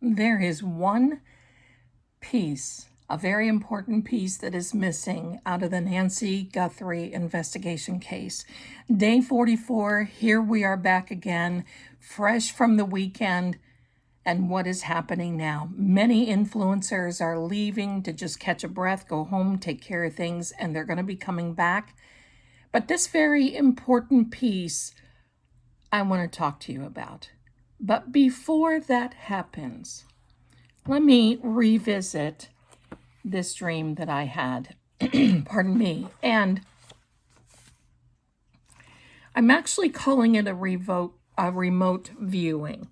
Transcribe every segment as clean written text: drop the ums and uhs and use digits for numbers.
There is one piece, a very important piece that is missing out of the Nancy Guthrie investigation case. Day 44, here we are back again, fresh from the weekend. And what is happening now? Many influencers are leaving to just catch a breath, go home, take care of things, and they're going to be coming back. But this very important piece I want to talk to you about. But before that happens, let me revisit this dream that I had. Pardon me. And I'm actually calling it a remote viewing.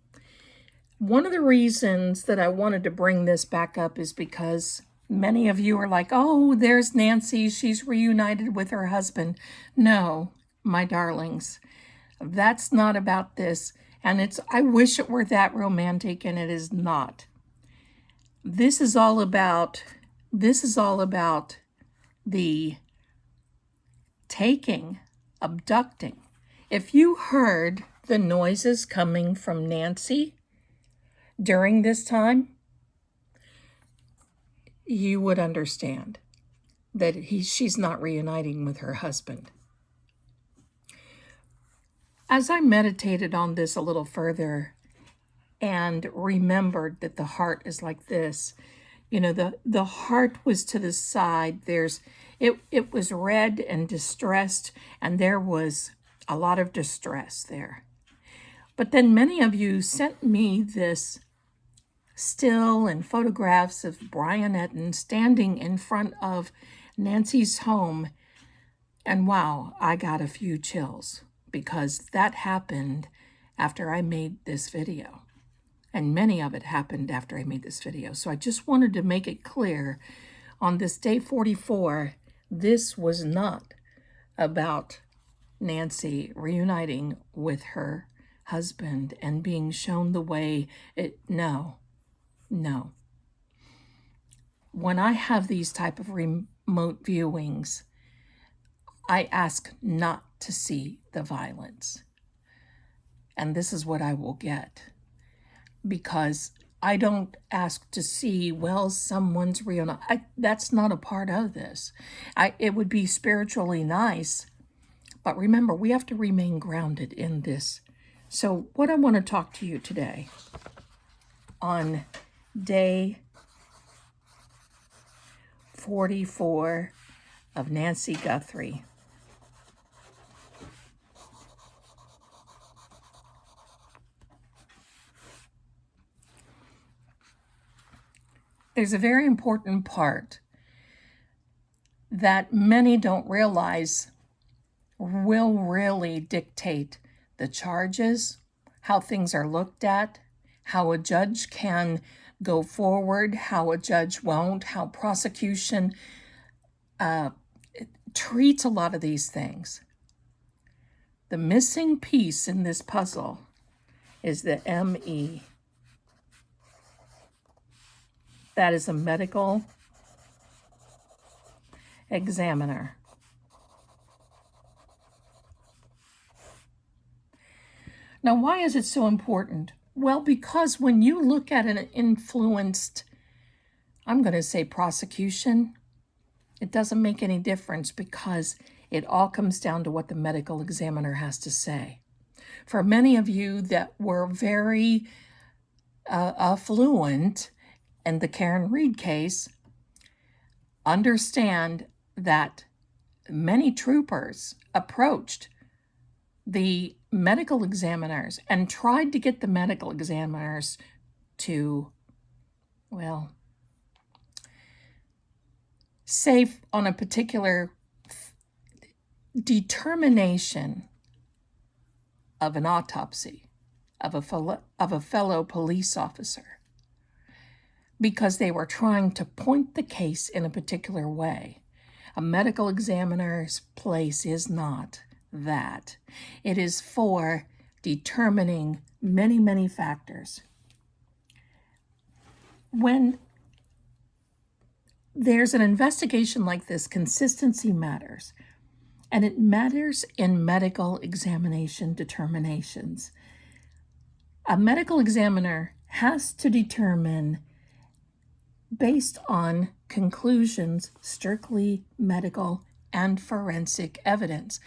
One of the reasons that I wanted to bring this back up is because many of you are like, oh, there's Nancy, she's reunited with her husband. No, my darlings, that's not about this. And I wish it were that romantic, and it is not. This is all about the taking, abducting. If you heard the noises coming from Nancy during this time, you would understand that she's not reuniting with her husband. As I meditated on this a little further and remembered that the heart is like this, the heart was to the side. It was red and distressed, and there was a lot of distress there. But then many of you sent me this still and photographs of Brian Etten standing in front of Nancy's home. And wow, I got a few chills because that happened after I made this video. And many of it happened after I made this video. So I just wanted to make it clear on this day 44, this was not about Nancy reuniting with her husband and being shown the way no. When I have these type of remote viewings, I ask not to see the violence. And this is what I will get. Because I don't ask to see, well, someone's reunited. That's not a part of this. It would be spiritually nice, but remember, we have to remain grounded in this. So what I want to talk to you today on day 44 of Nancy Guthrie. There's a very important part that many don't realize will really dictate the charges, how things are looked at, how a judge can go forward, how a judge won't, how prosecution treats a lot of these things. The missing piece in this puzzle is the ME. That is a medical examiner. Now, why is it so important? Well, because when you look at an influenced, I'm going to say prosecution, it doesn't make any difference because it all comes down to what the medical examiner has to say. For many of you that were very affluent in the Karen Reed case, understand that many troopers approached the medical examiners and tried to get the medical examiners to, well, say on a particular determination of an autopsy of a fellow police officer, because they were trying to point the case in a particular way. A medical examiner's place is not that. It is for determining many, many factors. When there's an investigation like this, consistency matters. And it matters in medical examination determinations. A medical examiner has to determine based on conclusions, strictly medical and forensic evidence.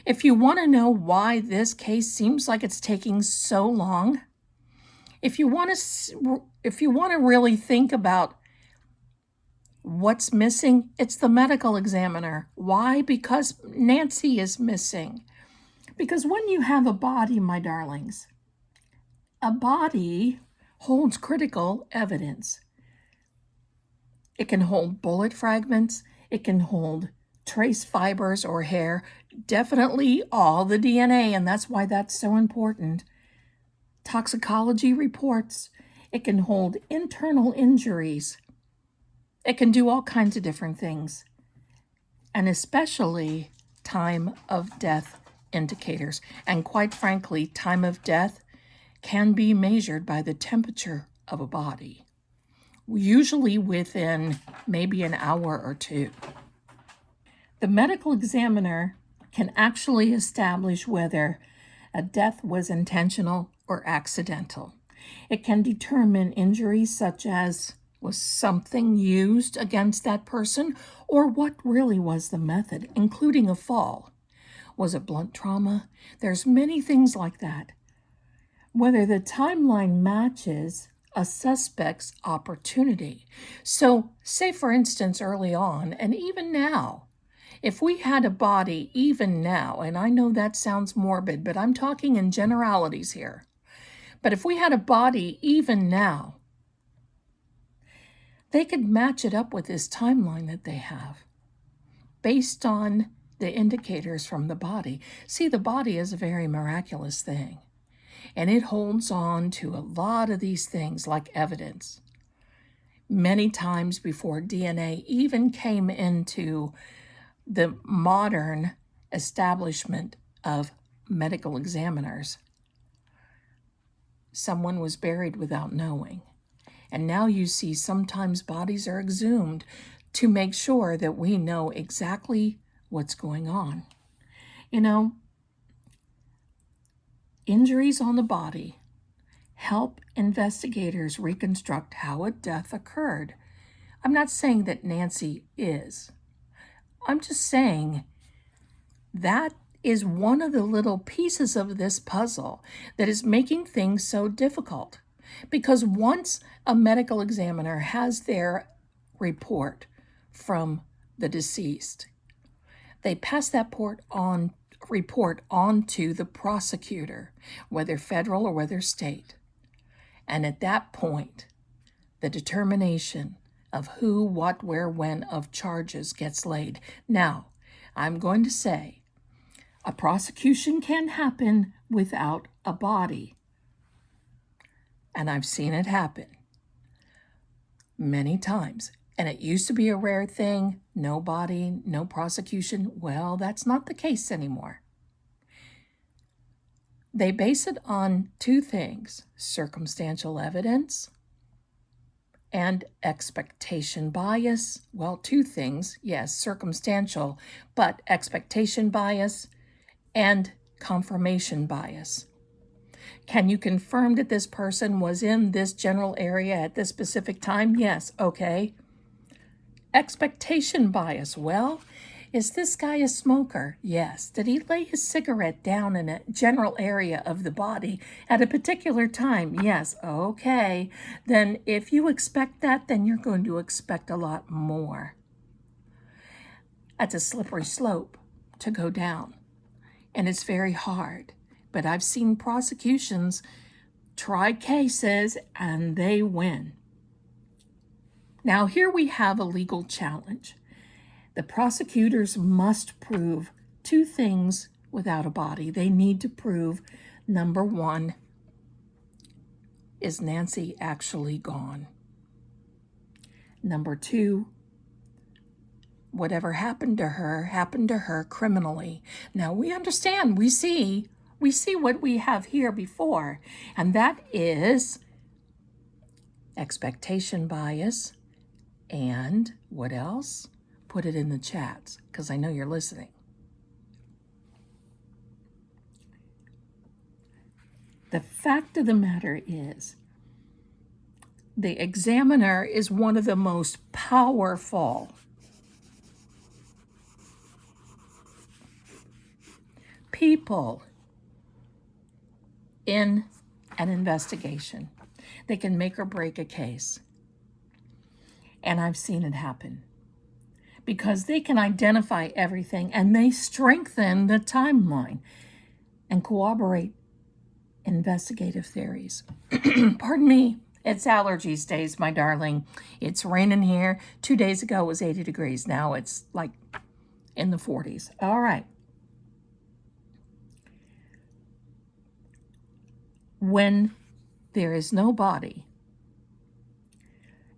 If you want to know why this case seems like it's taking so long, if you want to really think about what's missing, it's the medical examiner. Why? Because Nancy is missing. Because when you have a body, my darlings, a body holds critical evidence. It can hold bullet fragments. It can hold trace fibers or hair. Definitely all the DNA, and that's why that's so important. Toxicology reports. It can hold internal injuries. It can do all kinds of different things. And especially time of death indicators. And quite frankly, time of death can be measured by the temperature of a body, usually within maybe an hour or two. The medical examiner can actually establish whether a death was intentional or accidental. It can determine injuries such as was something used against that person, or what really was the method, including a fall. Was it blunt trauma? There's many things like that. Whether the timeline matches a suspect's opportunity. So, say for instance, early on, and even now, if we had a body even now, and I know that sounds morbid, but I'm talking in generalities here. But if we had a body even now, they could match it up with this timeline that they have based on the indicators from the body. See, the body is a very miraculous thing, and it holds on to a lot of these things like evidence. Many times before DNA even came into the modern establishment of medical examiners, someone was buried without knowing. And now you see sometimes bodies are exhumed to make sure that we know exactly what's going on. You know, injuries on the body help investigators reconstruct how a death occurred. I'm not saying that Nancy is. I'm just saying that is one of the little pieces of this puzzle that is making things so difficult. Because once a medical examiner has their report from the deceased, they pass that report on to the prosecutor, whether federal or whether state. And at that point, the determination of who, what, where, when of charges gets laid. Now, I'm going to say a prosecution can happen without a body. And I've seen it happen many times. And it used to be a rare thing, no body, no prosecution. Well, that's not the case anymore. They base it on two things: circumstantial evidence and expectation bias. Well, two things, yes, circumstantial, but expectation bias and confirmation bias. Can you confirm that this person was in this general area at this specific time? Yes, okay. Expectation bias. Well, is this guy a smoker? Yes. Did he lay his cigarette down in a general area of the body at a particular time? Yes. Okay. Then if you expect that, then you're going to expect a lot more. That's a slippery slope to go down, and it's very hard. But I've seen prosecutions try cases and they win. Now, here we have a legal challenge. The prosecutors must prove two things without a body. They need to prove, number one, is Nancy actually gone? Number two, whatever happened to her criminally. Now, we understand, we see what we have here before, and that is expectation bias. And what else? Put it in the chats, because I know you're listening. The fact of the matter is, The examiner is one of the most powerful people in an investigation. They can make or break a case. And I've seen it happen because they can identify everything and they strengthen the timeline and corroborate investigative theories. Pardon me. It's allergies days, my darling. It's raining here. 2 days ago it was 80 degrees. Now it's like in the 40s. All right. When there is no body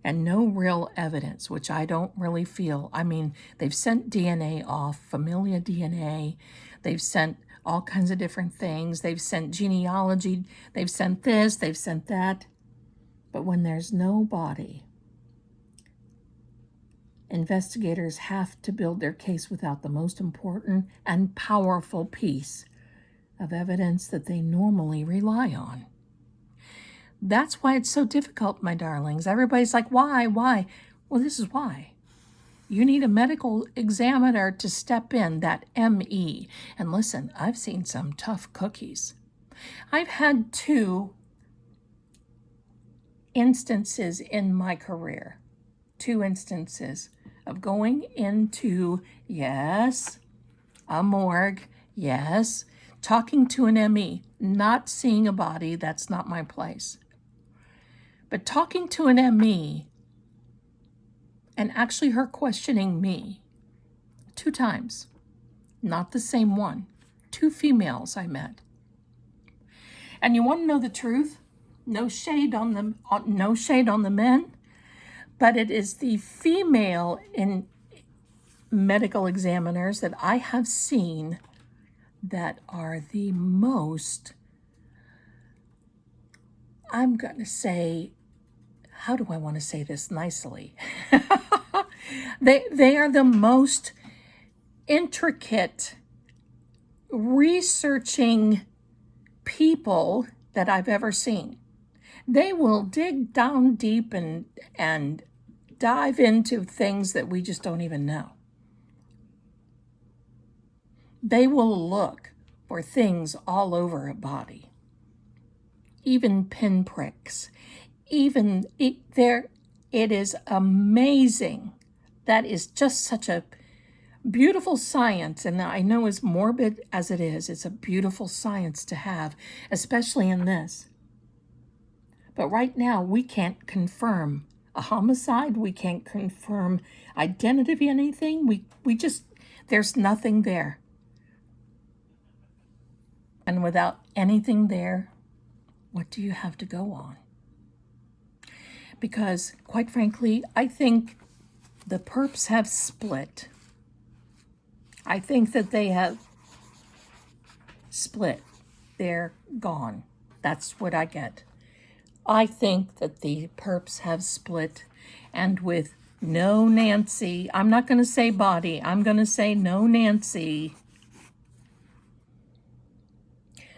and no real evidence, which I don't really feel. I mean, they've sent DNA off, familial DNA. They've sent all kinds of different things. They've sent genealogy. They've sent this. They've sent that. But when there's no body, investigators have to build their case without the most important and powerful piece of evidence that they normally rely on. That's why it's so difficult, my darlings. Everybody's like, why? Well, this is why. You need a medical examiner to step in, that ME. And listen, I've seen some tough cookies. I've had 2 instances in my career, 2 instances of going into, yes, a morgue, yes, talking to an ME, not seeing a body, that's not my place. But talking to an ME and actually her questioning me 2 times, not the same one, 2 females I met. And you want to know the truth? No shade on the men, but it is the female in medical examiners that I have seen that are the most, I'm going to say, how do I want to say this nicely? They are the most intricate researching people that I've ever seen. They will dig down deep and dive into things that we just don't even know. They will look for things all over a body, even pinpricks, it is amazing. That is just such a beautiful science, and I know as morbid as it is, it's a beautiful science to have, especially in this. But right now, we can't confirm a homicide. We can't confirm identity of anything. We just, there's nothing there. And without anything there, what do you have to go on? Because, quite frankly, I think the perps have split. I think that they have split. They're gone. That's what I get. I think that the perps have split, and with no Nancy, I'm not going to say body, I'm going to say no Nancy.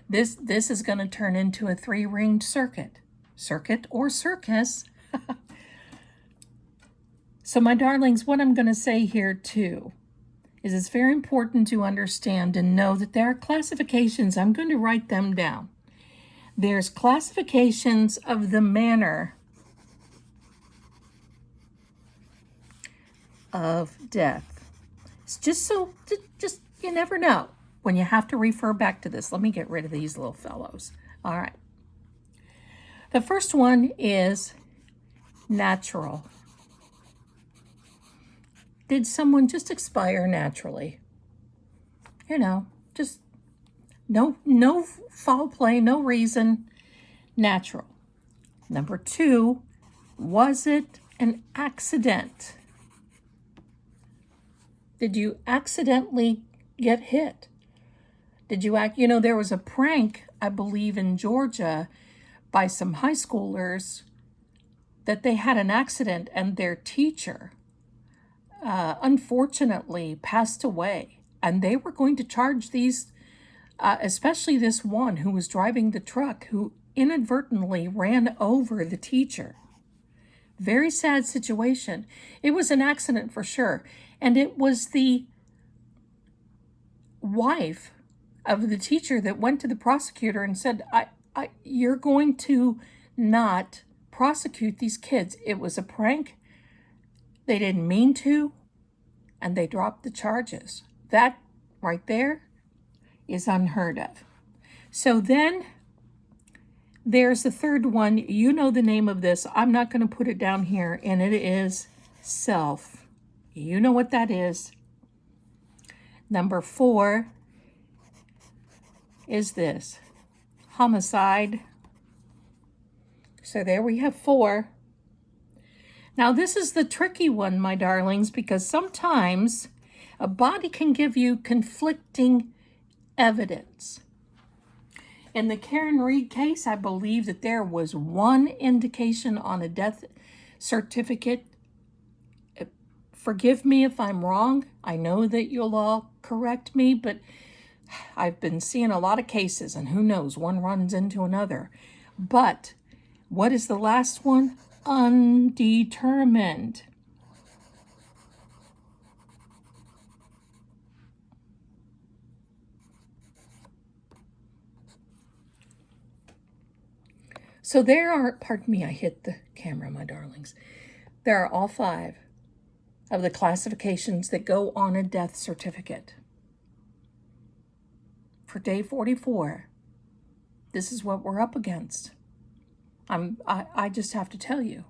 This is going to turn into a 3-ringed circuit or circus. So my darlings, what I'm going to say here too is it's very important to understand and know that there are classifications. I'm going to write them down. There's classifications of the manner of death. It's just you never know when you have to refer back to this. Let me get rid of these little fellows. All right. The first one is natural. Did someone just expire naturally? You know, just no foul play, no reason, natural. Number 2, was it an accident? Did you accidentally get hit? Did you there was a prank, I believe, in Georgia by some high schoolers that they had an accident and their teacher unfortunately passed away. And they were going to charge these, especially this one who was driving the truck, who inadvertently ran over the teacher. Very sad situation. It was an accident for sure. And it was the wife of the teacher that went to the prosecutor and said, you're going to not prosecute these kids. It was a prank. They didn't mean to, and they dropped the charges. That right there is unheard of. So then there's the third one. You know the name of this. I'm not going to put it down here, and it is self. You know what that is. Number 4 is this, homicide. So there we have 4. Now this is the tricky one, my darlings, because sometimes a body can give you conflicting evidence. In the Karen Reed case, I believe that there was one indication on a death certificate. Forgive me if I'm wrong. I know that you'll all correct me, but I've been seeing a lot of cases, and who knows, one runs into another. But what is the last one? Undetermined. So there are, pardon me, I hit the camera, my darlings. There are all 5 of the classifications that go on a death certificate. For day 44, this is what we're up against. I just have to tell you.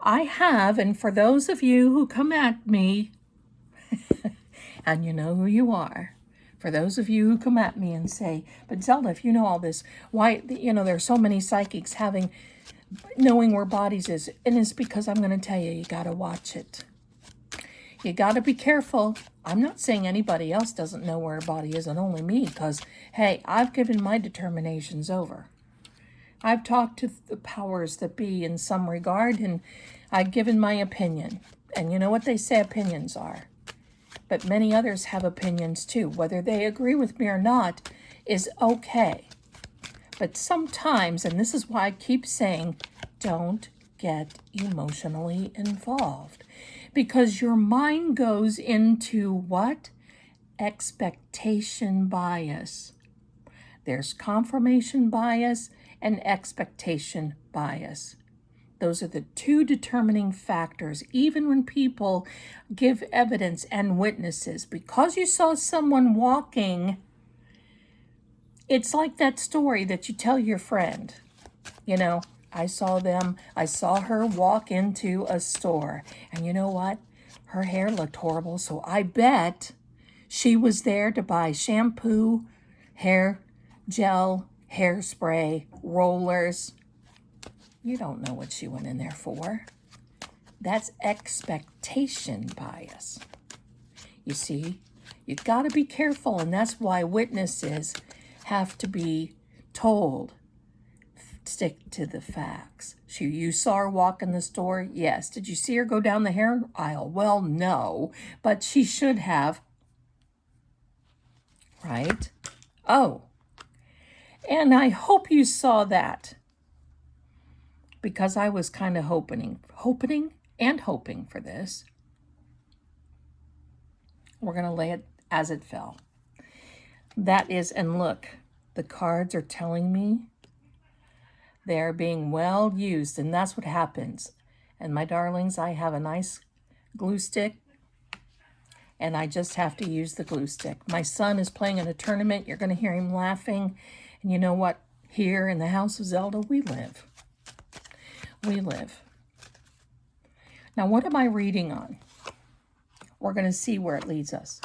I have, and for those of you who come at me, and you know who you are, for those of you who come at me and say, but Zelda, if you know all this, why, there's so many psychics knowing where bodies is, and it's because I'm going to tell you, you got to watch it. You got to be careful. I'm not saying anybody else doesn't know where a body is, and only me, because, hey, I've given my determinations over. I've talked to the powers that be in some regard, and I've given my opinion. And you know what they say opinions are. But many others have opinions too. Whether they agree with me or not is okay. But sometimes, and this is why I keep saying, don't get emotionally involved. Because your mind goes into what? Expectation bias. There's confirmation bias and expectation bias. Those are the 2 determining factors, even when people give evidence and witnesses. Because you saw someone walking, it's like that story that you tell your friend. I saw her walk into a store, and you know what? Her hair looked horrible, so I bet she was there to buy shampoo, hair gel, hairspray, rollers. You don't know what she went in there for. That's expectation bias. You see, you've got to be careful, and that's why witnesses have to be told, stick to the facts. You saw her walk in the store? Yes. Did you see her go down the hair aisle? Well, no, but she should have. Right? Oh, and I hope you saw that, because I was kind of hoping for this. We're going to lay it as it fell. That is, and look, the cards are telling me they're being well used, and that's what happens. And my darlings, I have a nice glue stick, and I just have to use the glue stick. My son is playing in a tournament. You're going to hear him laughing. And you know what? Here in the house of Zelda, we live. We live. Now, what am I reading on? We're going to see where it leads us.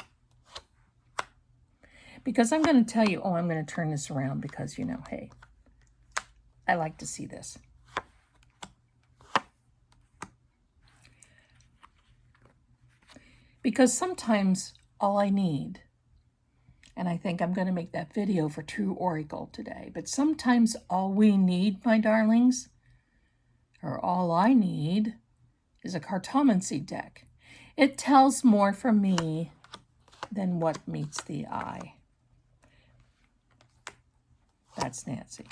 Because I'm going to tell you, I'm going to turn this around because, hey, I like to see this. Because sometimes all I need, and I think I'm going to make that video for True Oracle today, but sometimes all we need, my darlings, or all I need, is a Cartomancy deck. It tells more for me than what meets the eye. That's Nancy.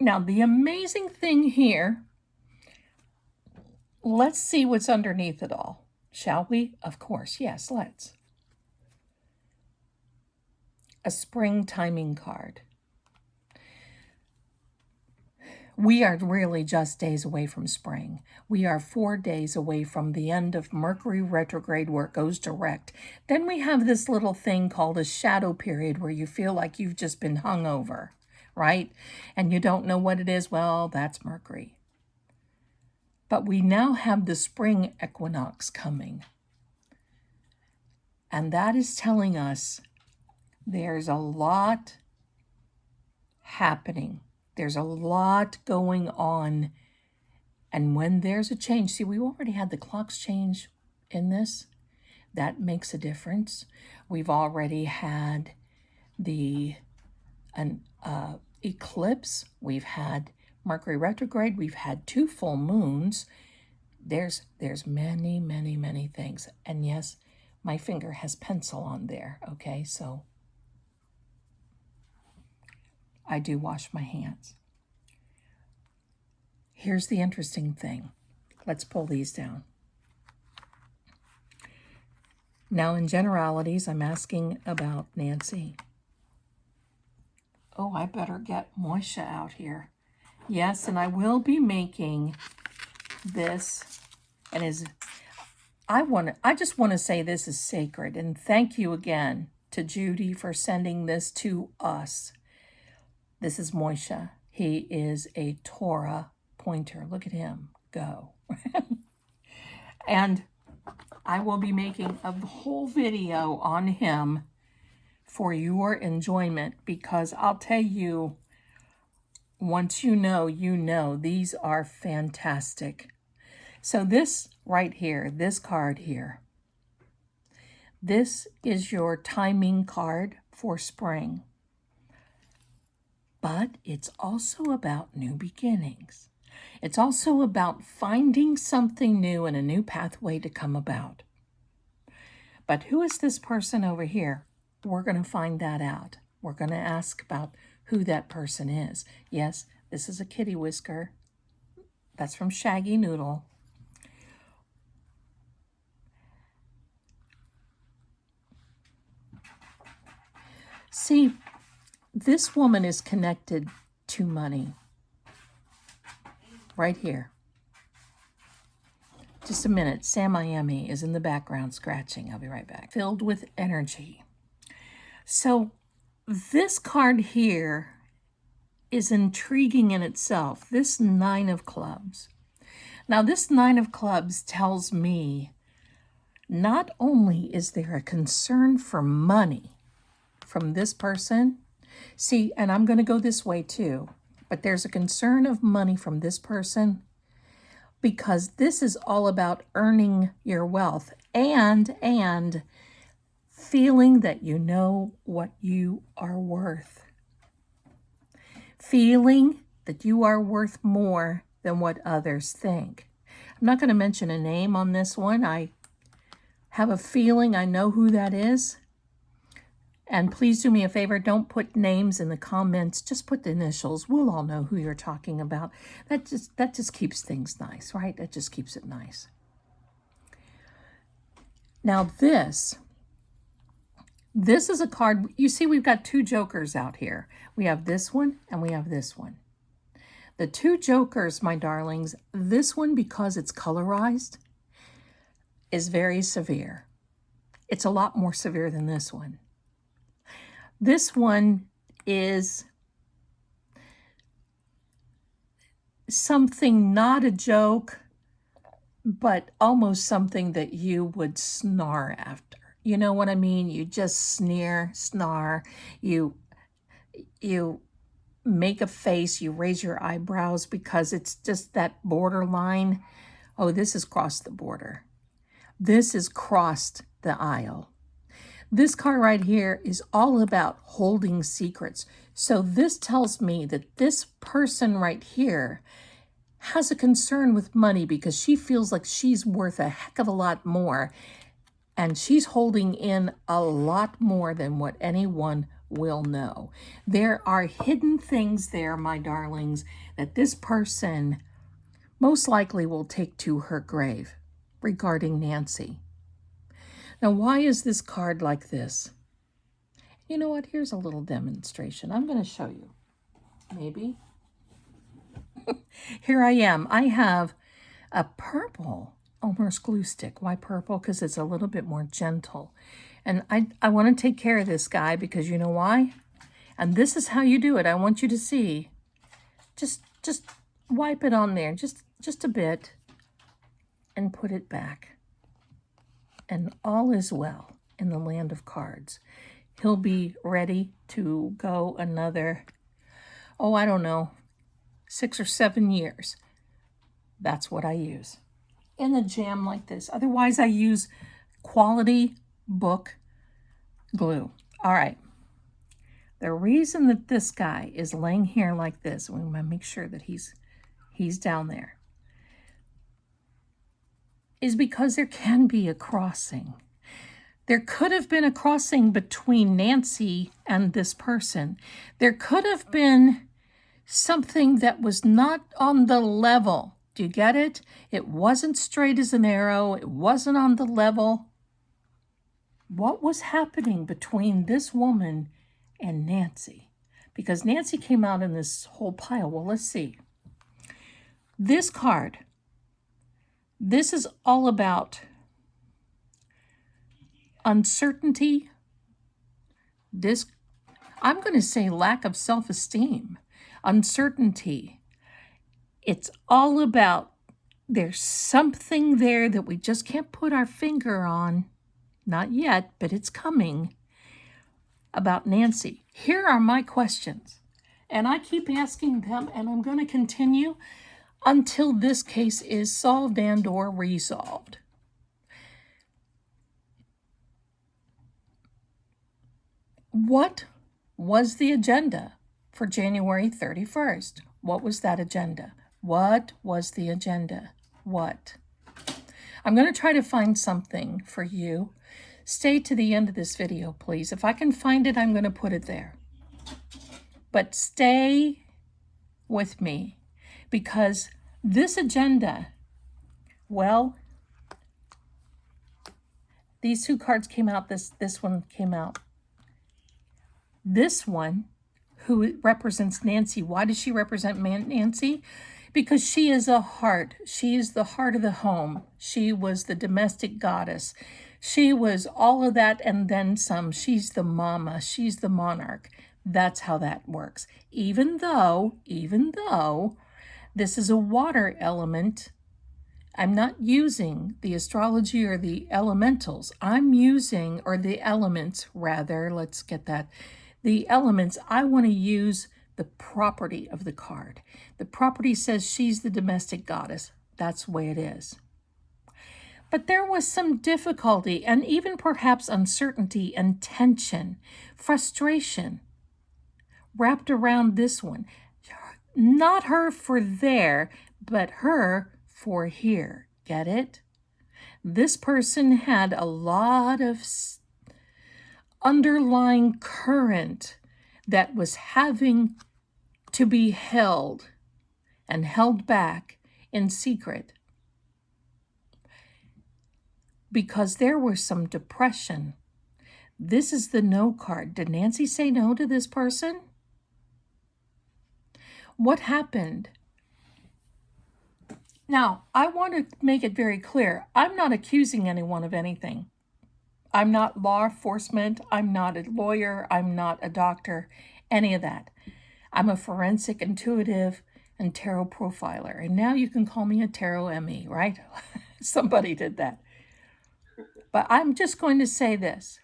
Now, the amazing thing here, let's see what's underneath it all. Shall we? Of course, yes, let's. A spring timing card. We are really just days away from spring. We are 4 days away from the end of Mercury retrograde where it goes direct. Then we have this little thing called a shadow period where you feel like you've just been hung over, right? And you don't know what it is. Well, that's Mercury. But we now have the spring equinox coming. And that is telling us there's a lot happening. There's a lot going on. And when there's a change, see, we already had the clocks change in this. That makes a difference. We've already had an eclipse. We've had Mercury retrograde. We've had 2 full moons. There's many, many, many things. And yes, my finger has pencil on there. Okay, so I do wash my hands. Here's the interesting thing. Let's pull these down. Now, in generalities, I'm asking about Nancy. Oh, I better get Moisha out here. Yes, and I will be making this. And I just want to say this is sacred. And thank you again to Judy for sending this to us. This is Moisha. He is a Torah pointer. Look at him go. And I will be making a whole video on him for your enjoyment, because I'll tell you, once you know, these are fantastic. So this right here, this card here, this is your timing card for spring. But it's also about new beginnings. It's also about finding something new and a new pathway to come about. But who is this person over here? We're going to find that out. We're going to ask about who that person is. Yes, this is a kitty whisker. That's from Shaggy Noodle. See, this woman is connected to money. Right here. Just a minute. Sam Miami is in the background scratching. I'll be right back. Filled with energy. So this card here is intriguing in itself. This 9 of clubs. Now this 9 of clubs tells me not only is there a concern for money from this person. See, and I'm going to go this way too. But there's a concern of money from this person because this is all about earning your wealth and feeling that you know what you are worth. Feeling that you are worth more than what others think. I'm not going to mention a name on this one. I have a feeling I know who that is. And please do me a favor, don't put names in the comments, just put the initials. We'll all know who you're talking about. That just keeps things nice, right? That just keeps it nice. Now this is a card. You see, we've got 2 jokers out here. We have this one and we have this one. The 2 jokers, my darlings, this one, because it's colorized, is very severe. It's a lot more severe than this one. This one is something, not a joke, but almost something that you would snarl after. You know what I mean? You just snarl, you make a face, you raise your eyebrows because it's just that borderline. Oh, this has crossed the border. This has crossed the aisle. This card right here is all about holding secrets. So this tells me that this person right here has a concern with money because she feels like she's worth a heck of a lot more. And she's holding in a lot more than what anyone will know. There are hidden things there, my darlings, that this person most likely will take to her grave regarding Nancy. Now, why is this card like this? You know what? Here's a little demonstration. I'm going to show you. Maybe. Here I am. I have a purple Elmer's glue stick. Why purple? Because it's a little bit more gentle. And I want to take care of this guy because you know why? And this is how you do it. I want you to see. Just wipe it on there. Just a bit. And put it back. And all is well in the land of cards. He'll be ready to go another, oh, I don't know, 6 or 7 years. That's what I use in a jam like this. Otherwise, I use quality book glue. All right. The reason that this guy is laying here like this, we want to make sure that he's down there, is because there can be a crossing. There could have been a crossing between Nancy and this person. There could have been something that was not on the level. Do you get it? It wasn't straight as an arrow. It wasn't on the level. What was happening between this woman and Nancy? Because Nancy came out in this whole pile. Well, let's see. This card, this is all about uncertainty. This, I'm going to say lack of self-esteem, uncertainty. It's all about there's something there that we just can't put our finger on. Not yet, but it's coming. About Nancy. Here are my questions. And I keep asking them, and I'm going to continue until this case is solved and or resolved. What was the agenda for January 31st? What was that agenda? What was the agenda? What? I'm going to try to find something for you. Stay to the end of this video, please. If I can find it, I'm going to put it there. But stay with me because this agenda, well, these two cards came out. This one came out. This one, who represents Nancy. Why does she represent Nancy? Because she is a heart. She is the heart of the home. She was the domestic goddess. She was all of that and then some. She's the mama. She's the monarch. That's how that works. Even though this is a water element, I'm not using the astrology or the elementals. I'm using, or the elements rather, let's get that. The elements, I want to use the property of the card. The property says she's the domestic goddess. That's the way it is. But there was some difficulty and even perhaps uncertainty and tension, frustration wrapped around this one. Not her for there, but her for here. Get it? This person had a lot of underlying current that was having to be held and held back in secret because there was some depression. This is the no card. Did Nancy say no to this person? What happened? Now, I want to make it very clear. I'm not accusing anyone of anything. I'm not law enforcement. I'm not a lawyer. I'm not a doctor, any of that. I'm a forensic, intuitive, and tarot profiler. And now you can call me a tarot ME, right? Somebody did that. But I'm just going to say this.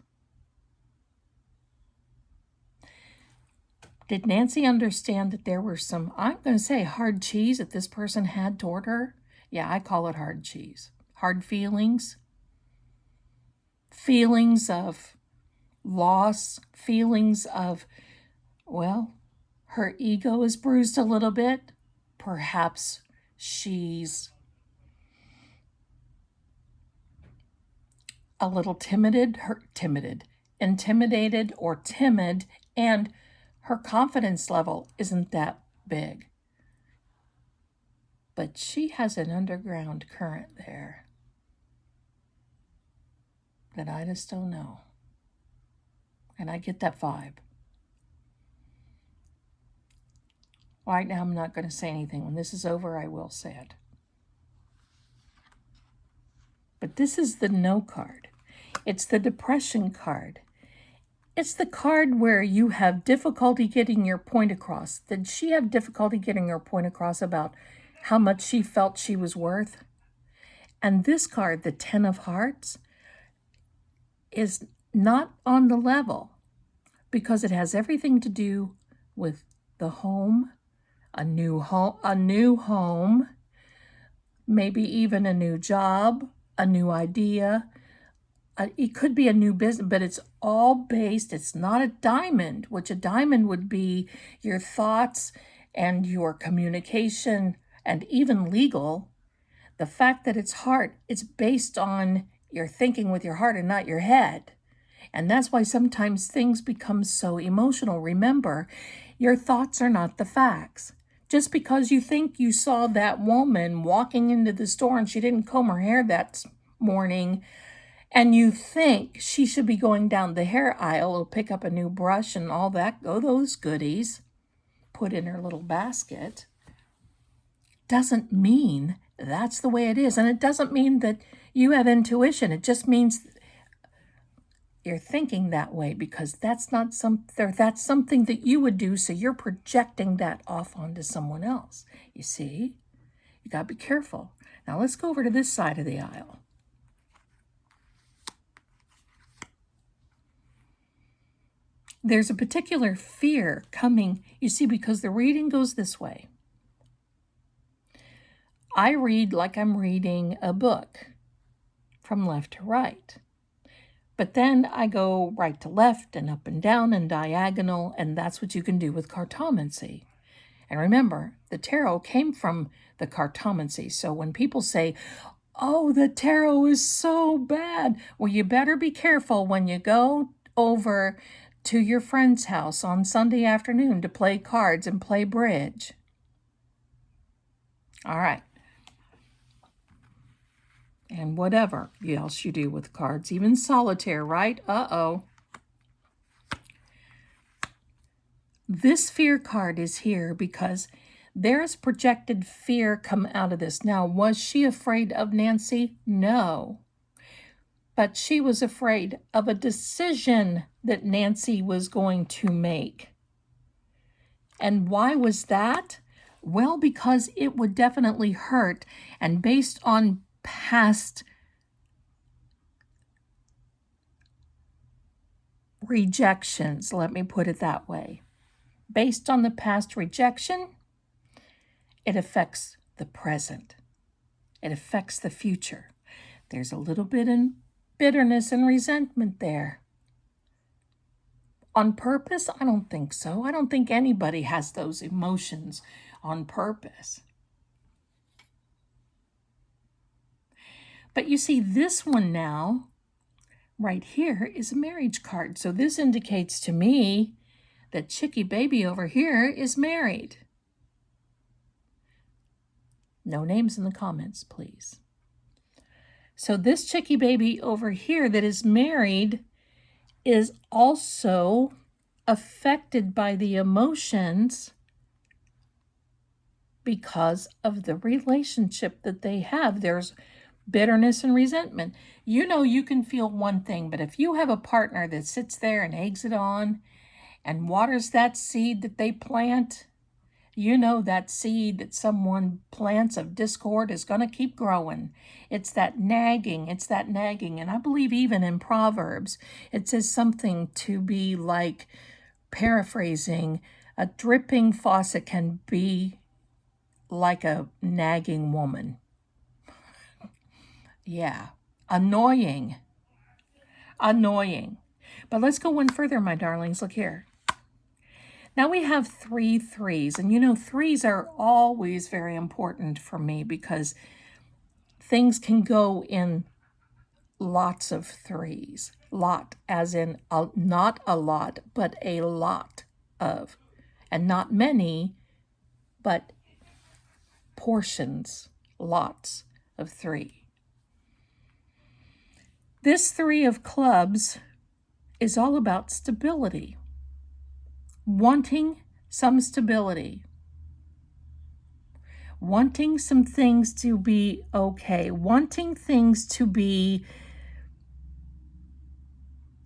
Did Nancy understand that there were some, I'm going to say hard cheese that this person had toward her? Yeah, I call it hard cheese. Hard feelings. Feelings of loss, feelings of, well, her ego is bruised a little bit. Perhaps she's a little timid, intimidated or timid, and her confidence level isn't that big. But she has an underground current there that I just don't know. And I get that vibe. Right now, I'm not going to say anything. When this is over, I will say it. But this is the no card. It's the depression card. It's the card where you have difficulty getting your point across. Did she have difficulty getting her point across about how much she felt she was worth? And this card, the 10 of Hearts, is not on the level because it has everything to do with the home, a new home, maybe even a new job, a new idea. It could be a new business, but it's all based, it's not a diamond, which a diamond would be your thoughts and your communication and even legal. The fact that it's heart, it's based on your thinking with your heart and not your head. And that's why sometimes things become so emotional. Remember, your thoughts are not the facts. Just because you think you saw that woman walking into the store and she didn't comb her hair that morning, and you think she should be going down the hair aisle to pick up a new brush and all that, those goodies, put in her little basket, doesn't mean that's the way it is. And it doesn't mean that you have intuition. It just means you're thinking that way because that's not that's something that you would do, so you're projecting that off onto someone else. You see? You got to be careful. Now let's go over to this side of the aisle. There's a particular fear coming, you see, because the reading goes this way. I read like I'm reading a book from left to right. But then I go right to left and up and down and diagonal, and that's what you can do with cartomancy. And remember, the tarot came from the cartomancy. So when people say, oh, the tarot is so bad, well, you better be careful when you go over to your friend's house on Sunday afternoon to play cards and play bridge. All right. And whatever else you do with cards, even solitaire, right? Uh-oh. This fear card is here because there's projected fear come out of this. Now, was she afraid of Nancy? No. But she was afraid of a decision that Nancy was going to make. And why was that? Well, because it would definitely hurt. And based on past rejections, let me put it that way. Based on the past rejection, it affects the present. It affects the future. There's a little bit in bitterness and resentment there. On purpose? I don't think so. I don't think anybody has those emotions on purpose. But you see, this one now, right here, is a marriage card. So this indicates to me that Chicky Baby over here is married. No names in the comments, please. So this Chicky Baby over here that is married is also affected by the emotions because of the relationship that they have. There's bitterness and resentment. You know, you can feel one thing, but if you have a partner that sits there and eggs it on and waters that seed that they plant, you know that seed that someone plants of discord is going to keep growing. It's that nagging. And I believe even in Proverbs, it says something to be like, paraphrasing, a dripping faucet can be like a nagging woman. Yeah, annoying. But let's go one further, my darlings. Look here. Now we have 3 threes, and you know, threes are always very important for me because things can go in lots of threes. Lot, as in not a lot, but a lot of. And not many, but portions, lots of 3. This 3 of clubs is all about stability, wanting some stability, wanting some things to be okay, wanting things to be,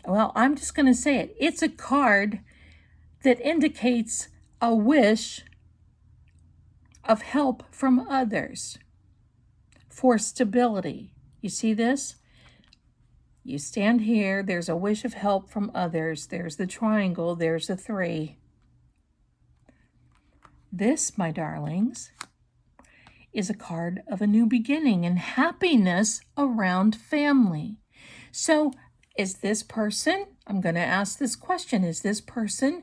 well, I'm just going to say it. It's a card that indicates a wish of help from others for stability. You see this? You stand here, there's a wish of help from others. There's the triangle, there's the 3. This, my darlings, is a card of a new beginning and happiness around family. So is this person, I'm going to ask this question, is this person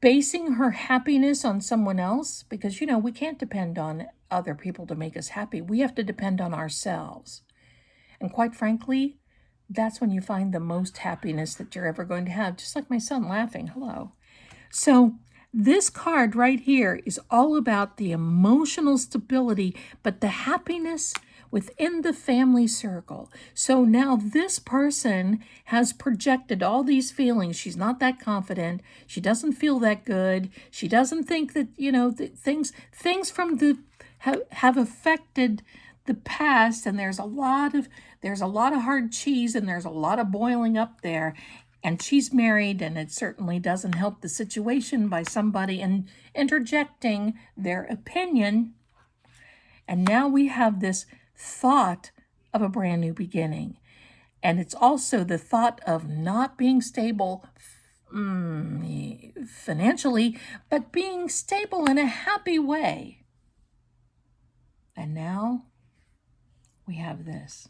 basing her happiness on someone else? Because, we can't depend on other people to make us happy. We have to depend on ourselves. And quite frankly, that's when you find the most happiness that you're ever going to have. Just like my son laughing. Hello. So this card right here is all about the emotional stability, but the happiness within the family circle. So now this person has projected all these feelings. She's not that confident. She doesn't feel that good. She doesn't think that, things from the have affected the past, and there's a lot of hard cheese, and there's a lot of boiling up there. And she's married, and it certainly doesn't help the situation by somebody interjecting their opinion. And now we have this thought of a brand new beginning. And it's also the thought of not being stable financially, but being stable in a happy way. And now we have this.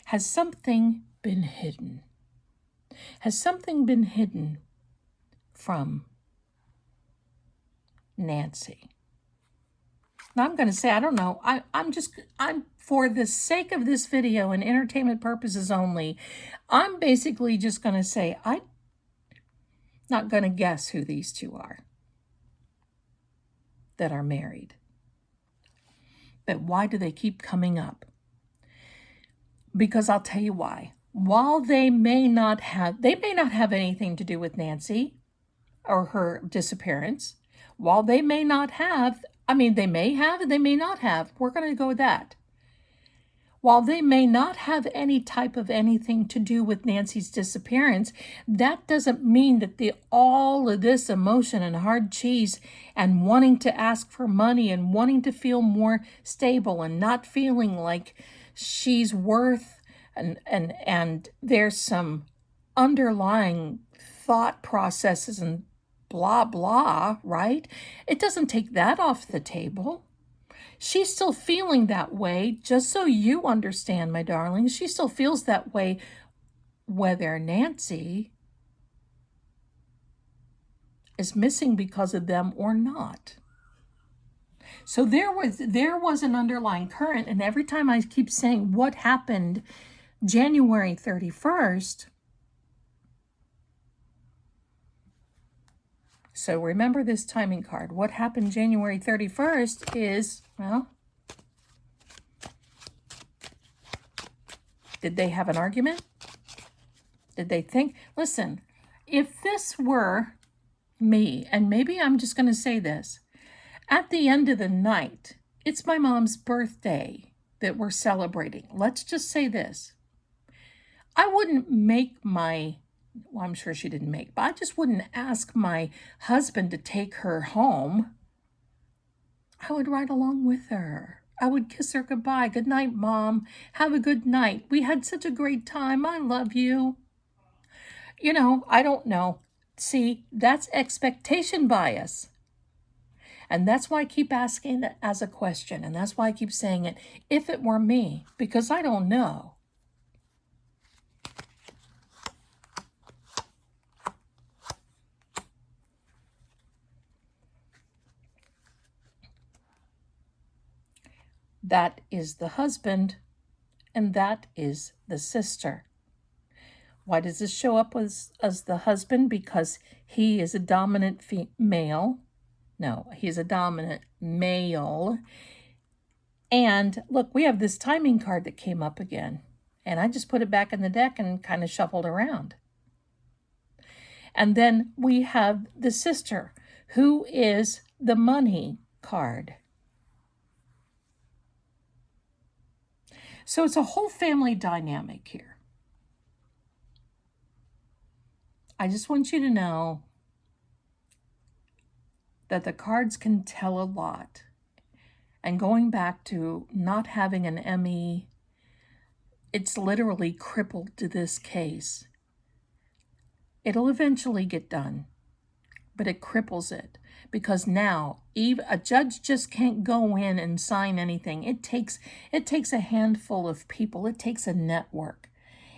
Has something been hidden? Has something been hidden from Nancy? Now I'm going to say, I don't know. I'm for the sake of this video and entertainment purposes only, I'm basically just going to say, I'm not going to guess who these 2 are that are married. But why do they keep coming up? Because I'll tell you why. While they may not have anything to do with Nancy or her disappearance, while they may not have, they may have and they may not have. We're going to go with that. While they may not have any type of anything to do with Nancy's disappearance, that doesn't mean that all of this emotion and hard cheese and wanting to ask for money and wanting to feel more stable and not feeling like she's worth, and there's some underlying thought processes and blah, blah, right? It doesn't take that off the table. She's still feeling that way, just so you understand, my darling. She still feels that way whether Nancy is missing because of them or not. So there was an underlying current, and every time I keep saying what happened January 31st, so remember this timing card. What happened January 31st is, well, did they have an argument? Did they think? Listen, if this were me, and maybe I'm just going to say this, at the end of the night, it's my mom's birthday that we're celebrating. Let's just say this. I wouldn't make well, I'm sure she didn't make, but I just wouldn't ask my husband to take her home. I would ride along with her. I would kiss her goodbye. Good night, Mom. Have a good night. We had such a great time. I love you. I don't know. See, that's expectation bias. And that's why I keep asking it as a question. And that's why I keep saying it, if it were me, because I don't know. That is the husband, and that is the sister. Why does this show up as the husband? Because he is a dominant male. No, he's a dominant male. And look, we have this timing card that came up again. And I just put it back in the deck and kind of shuffled around. And then we have the sister, who is the money card. So it's a whole family dynamic here. I just want you to know that the cards can tell a lot. And going back to not having an ME, it's literally crippled to this case. It'll eventually get done, but it cripples it because now a judge just can't go in and sign anything. It takes a handful of people. It takes a network.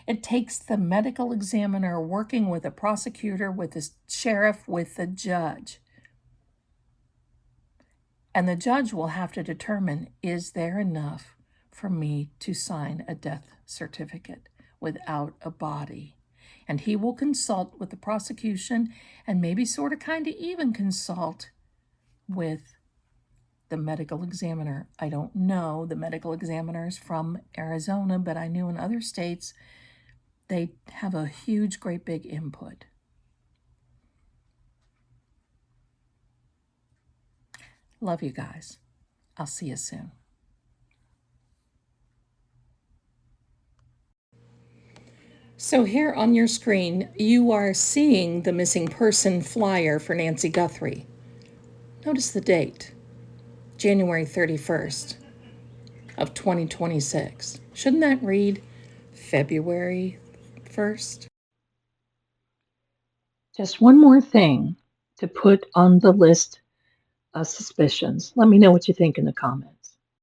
It takes the medical examiner working with a prosecutor, with the sheriff, with the judge. And the judge will have to determine, is there enough for me to sign a death certificate without a body? And he will consult with the prosecution and maybe sort of kind of even consult with the medical examiner. I don't know the medical examiners from Arizona, but I knew in other states they have a huge, great big input. Love you guys. I'll see you soon. So here on your screen, you are seeing the missing person flyer for Nancy Guthrie. Notice the date, January 31st of 2026. Shouldn't that read February 1st? Just one more thing to put on the list of suspicions. Let me know what you think in the comments.